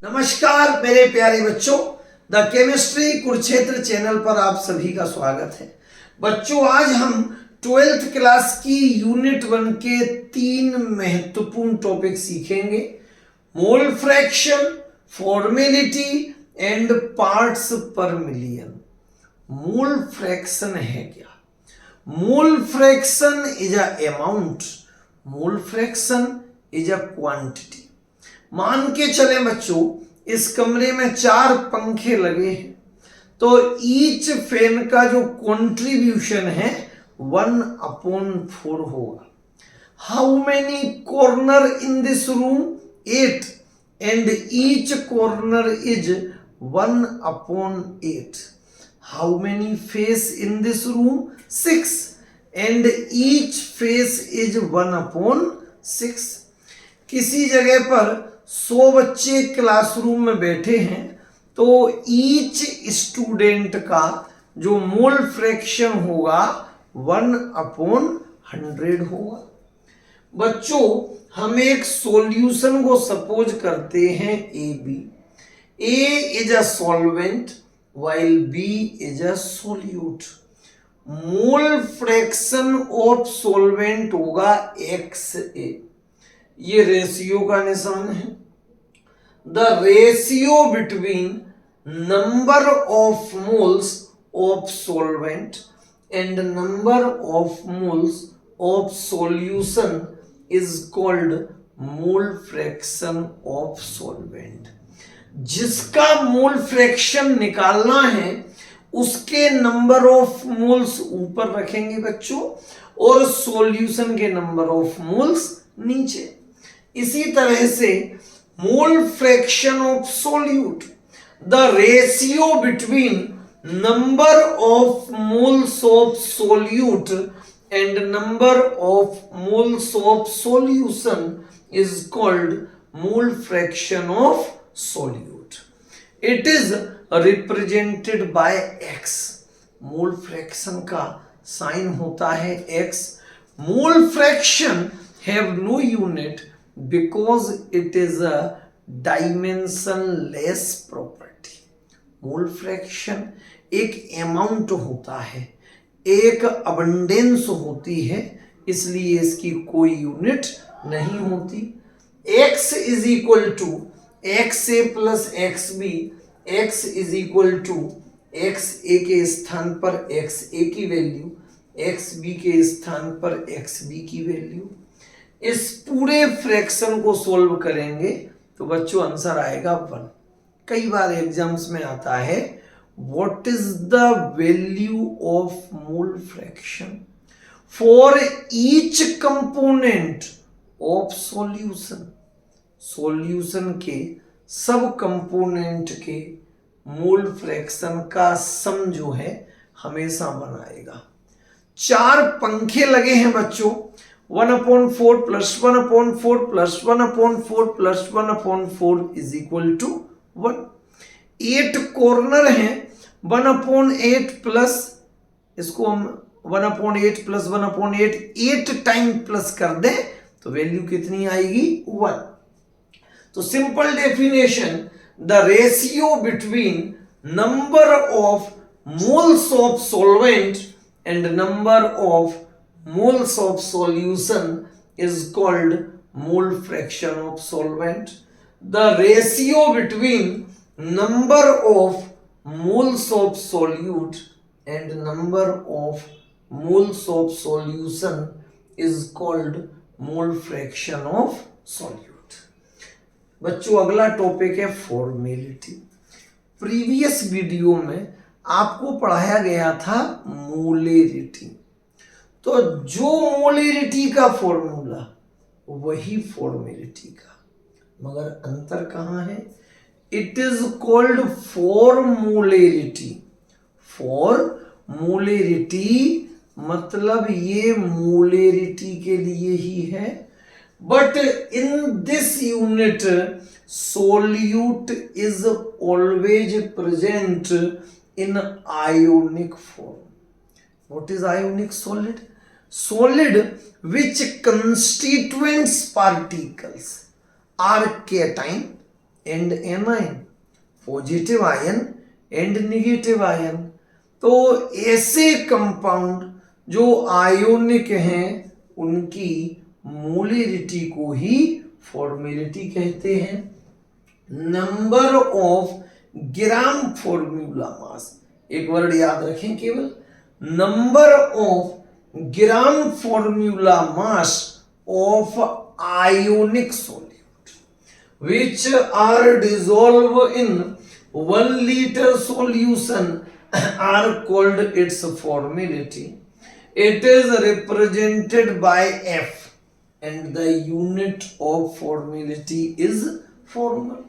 नमस्कार मेरे प्यारे बच्चों, द केमिस्ट्री कुरुक्षेत्र चैनल पर आप सभी का स्वागत है। बच्चों, आज हम 12th क्लास की यूनिट 1 के 3 महत्वपूर्ण टॉपिक सीखेंगे। Mole fraction, formality and parts per million. Mole fraction है क्या? Mole fraction is a amount, mole fraction is a quantity. मान के चले बच्चों, इस कमरे में 4 पंखे लगे हैं, तो ईच फैन का जो कंट्रीब्यूशन है 1/4 होगा। How many corner in this room? 8, and each corner is 1/8। How many face in this room? 6, and each face is 1/6। किसी जगह पर 100 बच्चे क्लासरूम में बैठे हैं, तो ईच स्टूडेंट का जो मोल फ्रैक्शन होगा 1/100 होगा। बच्चों, हम एक सॉल्यूशन को सपोज करते हैं A B. A is a solvent while B is a solute। Mole fraction of solvent होगा XA। ये रेशियो का निशान है। The ratio between number of moles of solvent and number of moles of solution is called mole fraction of solvent. जिसका mole fraction निकालना है उसके number of moles ऊपर रखेंगे बच्चों, और सॉल्यूशन के नंबर ऑफ मोल्स नीचे। इसी तरह से mole fraction of solute, the ratio between number of moles of solute and number of moles of solution is called mole fraction of solute. It is represented by x। Mole fraction का sign होता है x। Mole fraction have no unit because it is a dimensionless property। Mole fraction एक amount होता है, एक abundance होती है, इसलिए इसकी कोई यूनिट नहीं होती। x is equal to X A plus X B. X is equal to X A के स्थान पर एक्स ए की वैल्यू, एक्स बी के स्थान पर एक्स बी की वैल्यू। इस पूरे फ्रैक्शन को सोल्व करेंगे तो बच्चों आंसर आएगा 1। कई बार एग्जाम्स में आता है, what is the value of mole fraction for each component of solution. Solution के सब कंपोनेंट के मोल फ्रैक्शन का सम जो है हमेशा बनाएगा। 4 पंखे लगे हैं बच्चों, 1/4 plus 1/4 plus 1/4 plus 1/4 is equal to 1। 8 corner हैं, 1/8 प्लस, इसको हम 1/8 प्लस 1/8 8 टाइम प्लस कर दें तो वैल्यू कितनी आएगी? 1। तो simple definition, the ratio between number of moles of solvent and number of moles of solution is called mole fraction of solvent। The ratio between number of moles of solute and number of moles of solution is called mole fraction of solute। बच्चों, अगला topic है formality. Previous video में आपको पढ़ाया गया था मोलेरिटी, तो जो मोलेरिटी का फॉर्मूला वही फॉर्मेलिटी का, मगर अंतर कहां है? It is called formality. Formality मतलब ये मोलेरिटी के लिए ही है, but in this unit solute is always present in ionic form. What is ionic solid? Solid which constituents particles are cation and A9, positive ion and negative ion. तो ऐसे compound जो ionic हैं उनकी मोलिरिटी को ही फॉर्मेलिटी कहते हैं। Number of gram formula मास, एक word याद रखें केवल, number of gram formula mass of ionic solute which are dissolved in 1 liter solution are called its formality. It is represented by F and the unit of formality is formal.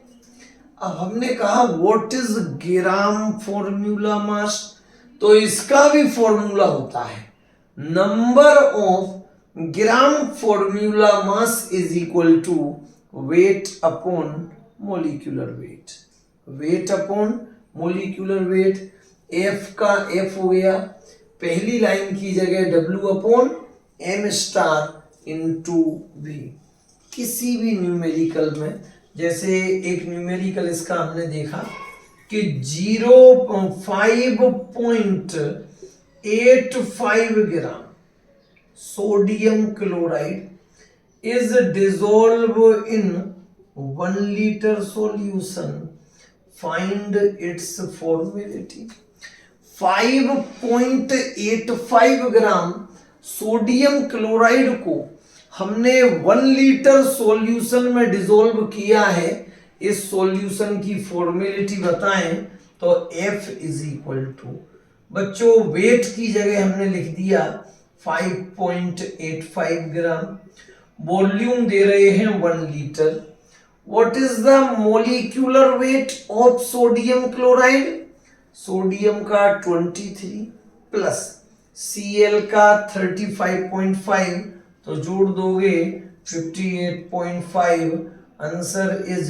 अब हमने कहा what is gram formula mass, तो इसका भी formula होता है number of gram formula mass is equal to weight upon molecular weight, weight upon molecular weight. F का F हो गया, पहली लाइन की जगह W upon M star into V. किसी भी न्यूमेरिकल में, जैसे एक न्यूमेरिकल इसका हमने देखा कि 0.85 gram sodium chloride is dissolve in 1 litre solution, find its formality. 5.85 gram sodium chloride को हमने 1 लीटर सॉल्यूशन में डिसॉल्व किया है, इस सॉल्यूशन की फॉर्मेलिटी बताएं तो F इज इक्वल टू, बच्चों वेट की जगह हमने लिख दिया 5.85 ग्राम, वॉल्यूम दे रहे हैं 1 litre. What is the molecular weight of sodium chloride, sodium का 23 प्लस Cl का 35.5, तो जोड़ दोगे 58.5, आंसर इज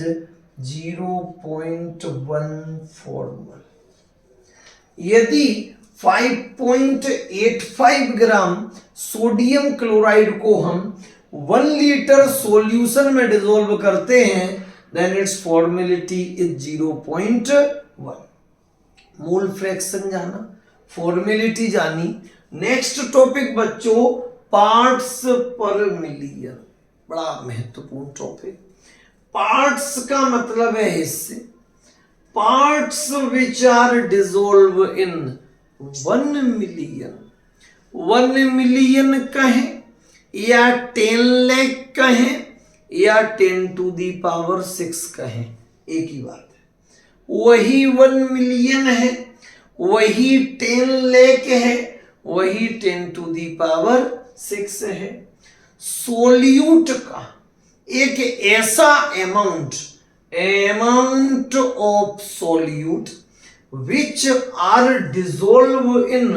0.1 यदि 5.85 ग्राम सोडियम क्लोराइड को हम 1 लीटर सॉल्यूशन में डिसॉल्व करते हैं, then its formality is 0.1। Mole fraction जाना, फॉर्मेलिटी जानी। नेक्स्ट टॉपिक बच्चों पार्ट्स पर मिलियन, बड़ा महत्वपूर्ण टॉपिक। पार्ट्स का मतलब है हिस्से, parts which are dissolve in 1 million, 1 million कहें या 10 लाख कहें या 10 टू दी पावर 6 कहें, एक ही बात है। वही 1 मिलियन है, वही 10 लाख है, वही 10 टू दी पावर 6 है। सोल्यूट का एक ऐसा amount of solute which are dissolve in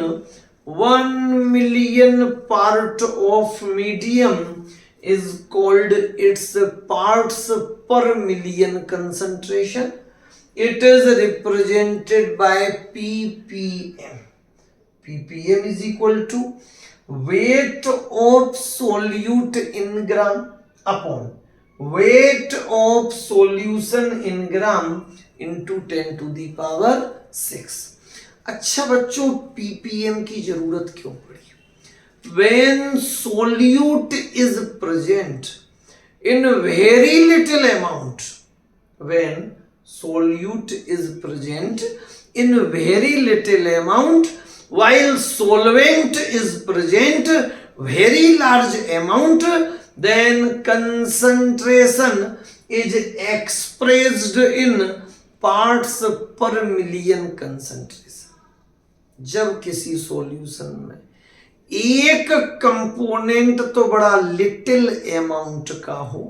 1 million part of medium is called its parts per million concentration. It is represented by ppm। ppm is equal to weight of solute in gram upon weight of solution in gram into 10 to the power 6। अच्छा बच्चों, ppm की जरूरत क्यों पड़ी? When solute is present in very little amount, when solute is present in very little amount while solvent is present very large amount, then concentration is expressed in parts per million concentration। जब किसी solution में एक component तो बड़ा little amount का हो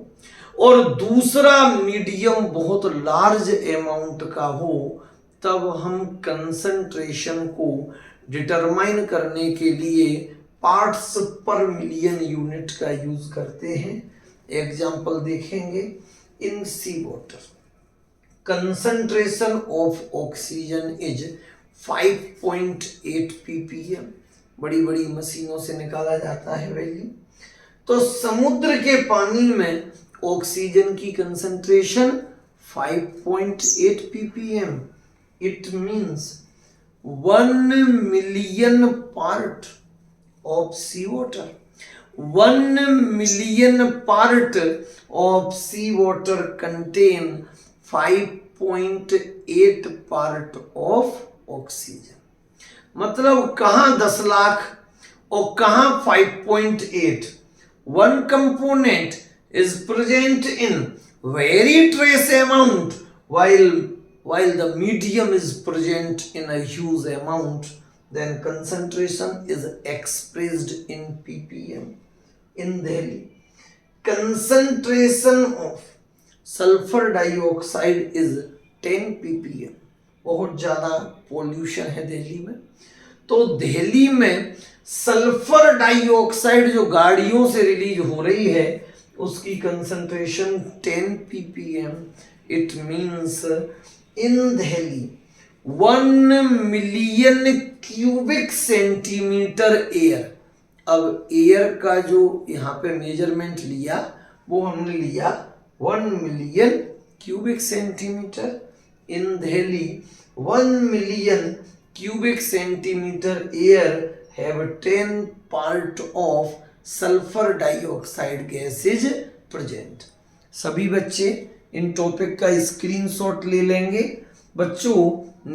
और दूसरा मीडियम बहुत लार्ज अमाउंट का हो, तब हम कंसंट्रेशन को डिटरमाइन करने के लिए पार्ट्स पर मिलियन यूनिट का यूज करते हैं। एग्जाम्पल देखेंगे, in sea water concentration of oxygen is 5.8 ppm, बड़ी बड़ी मशीनों से निकाला जाता है वैल्यू। तो समुद्र के पानी में ऑक्सीजन की concentration 5.8 ppm. It means 1 million part of seawater. 1 million part of seawater contain 5.8 part of oxygen. मतलब कहाँ 10 लाख और कहाँ 5.8. One component is present in very trace amount while the medium is present in a huge amount. Then concentration is expressed in ppm. In Delhi, concentration of sulfur dioxide is 10 ppm. बहुत ज़्यादा pollution है दिल्ली में, तो दिल्ली में sulphur dioxide जो गाड़ियों से release हो रही है उसकी concentration 10 ppm. It means in Delhi 1 million cubic centimetre air. अब एयर का जो यहाँ पे मेजरमेंट लिया वो हमने लिया 1 million cubic centimetre. In Delhi 1 million cubic centimeter air have 10 part of sulfur dioxide gas is present. सभी बच्चे इन टॉपिक का स्क्रीनशॉट ले लेंगे. बच्चों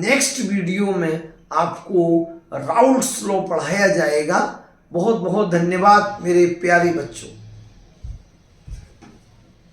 नेक्स्ट वीडियो में आपको राउल्ट्स लॉ पढ़ाया जाएगा. बहुत बहुत धन्यवाद मेरे प्यारे बच्चों.